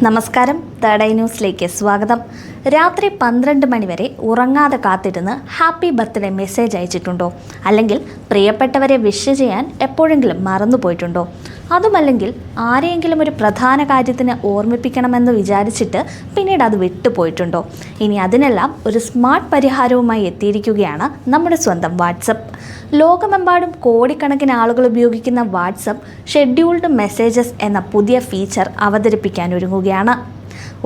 നമസ്കാരം, third eye ന്യൂസിലേക്ക് സ്വാഗതം. രാത്രി 12 മണി വരെ ഉറങ്ങാതെ കാത്തിരുന്ന് ഹാപ്പി ബർത്ത്ഡേ മെസ്സേജ് അയച്ചിട്ടുണ്ടോ? അല്ലെങ്കിൽ പ്രിയപ്പെട്ടവരെ വിഷ് ചെയ്യാൻ എപ്പോഴെങ്കിലും മറന്നുപോയിട്ടുണ്ടോ? അതുമല്ലെങ്കിൽ ആരെയെങ്കിലും ഒരു പ്രധാന കാര്യത്തിന് ഓർമ്മിപ്പിക്കണമെന്ന് വിചാരിച്ചിട്ട് പിന്നീട് അത് വിട്ടുപോയിട്ടുണ്ടോ? ഇനി അതിനെല്ലാം ഒരു സ്മാർട്ട് പരിഹാരവുമായി എത്തിയിരിക്കുകയാണ് നമ്മുടെ സ്വന്തം വാട്സപ്പ്. ലോകമെമ്പാടും കോടിക്കണക്കിന് ആളുകൾ ഉപയോഗിക്കുന്ന വാട്സപ്പ് ഷെഡ്യൂൾഡ് മെസ്സേജസ് എന്ന പുതിയ ഫീച്ചർ അവതരിപ്പിക്കാനൊരുങ്ങുകയാണ്.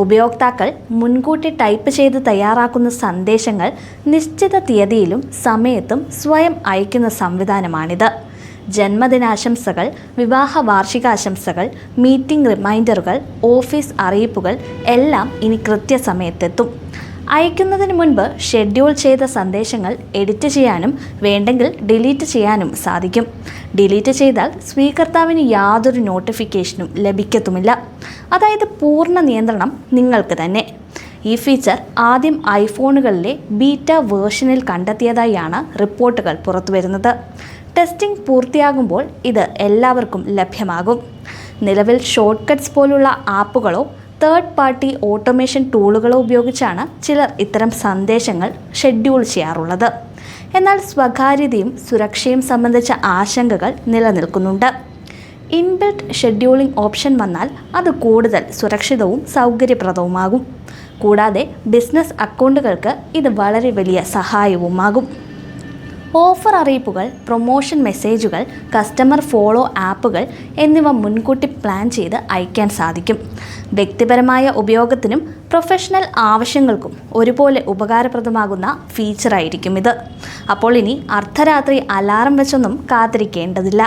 ഉപയോക്താക്കൾ മുൻകൂട്ടി ടൈപ്പ് ചെയ്ത് തയ്യാറാക്കുന്ന സന്ദേശങ്ങൾ നിശ്ചിത തീയതിയിലും സമയത്തും സ്വയം അയക്കുന്ന സംവിധാനമാണിത്. ജന്മദിനാശംസകൾ, വിവാഹ വാർഷികാശംസകൾ, മീറ്റിംഗ് റിമൈൻഡറുകൾ, ഓഫീസ് അറിയിപ്പുകൾ എല്ലാം ഇനി കൃത്യസമയത്തെത്തും. അയക്കുന്നതിന് മുൻപ് ഷെഡ്യൂൾ ചെയ്ത സന്ദേശങ്ങൾ എഡിറ്റ് ചെയ്യാനും വേണ്ടെങ്കിൽ ഡിലീറ്റ് ചെയ്യാനും സാധിക്കും. ഡിലീറ്റ് ചെയ്താൽ സ്വീകർത്താവിന് യാതൊരു നോട്ടിഫിക്കേഷനും ലഭിക്കത്തുമില്ല. അതായത് പൂർണ്ണ നിയന്ത്രണം നിങ്ങൾക്ക് തന്നെ. ഈ ഫീച്ചർ ആദ്യം ഐഫോണുകളിലെ ബീറ്റ വേർഷനിൽ കണ്ടെത്തിയതായാണ് റിപ്പോർട്ടുകൾ പുറത്തുവരുന്നത്. ടെസ്റ്റിംഗ് പൂർത്തിയാകുമ്പോൾ ഇത് എല്ലാവർക്കും ലഭ്യമാകും. നിലവിൽ ഷോർട്ട് കട്ട്സ് പോലുള്ള ആപ്പുകളോ തേർഡ് പാർട്ടി ഓട്ടോമേഷൻ ടൂളുകളോ ഉപയോഗിച്ചാണ് ചിലർ ഇത്തരം സന്ദേശങ്ങൾ ഷെഡ്യൂൾ ചെയ്യാറുള്ളത്. എന്നാൽ സ്വകാര്യതയും സുരക്ഷയും സംബന്ധിച്ച ആശങ്കകൾ നിലനിൽക്കുന്നുണ്ട്. ഇൻബിൽറ്റ് ഷെഡ്യൂളിംഗ് ഓപ്ഷൻ വന്നാൽ അത് കൂടുതൽ സുരക്ഷിതവും സൗകര്യപ്രദവുമാകും. കൂടാതെ ബിസിനസ് അക്കൗണ്ടുകൾക്ക് ഇത് വളരെ വലിയ സഹായവുമാകും. ഓഫർ അറിയിപ്പുകൾ, പ്രൊമോഷൻ മെസ്സേജുകൾ, കസ്റ്റമർ ഫോളോ ആപ്പുകൾ എന്നിവ മുൻകൂട്ടി പ്ലാൻ ചെയ്ത് അയക്കാൻ സാധിക്കും. വ്യക്തിപരമായ ഉപയോഗത്തിനും പ്രൊഫഷണൽ ആവശ്യങ്ങൾക്കും ഒരുപോലെ ഉപകാരപ്രദമാകുന്ന ഫീച്ചറായിരിക്കും ഇത്. അപ്പോൾ ഇനി അർദ്ധരാത്രി അലാറം വെച്ചൊന്നും കാത്തിരിക്കേണ്ടതില്ല.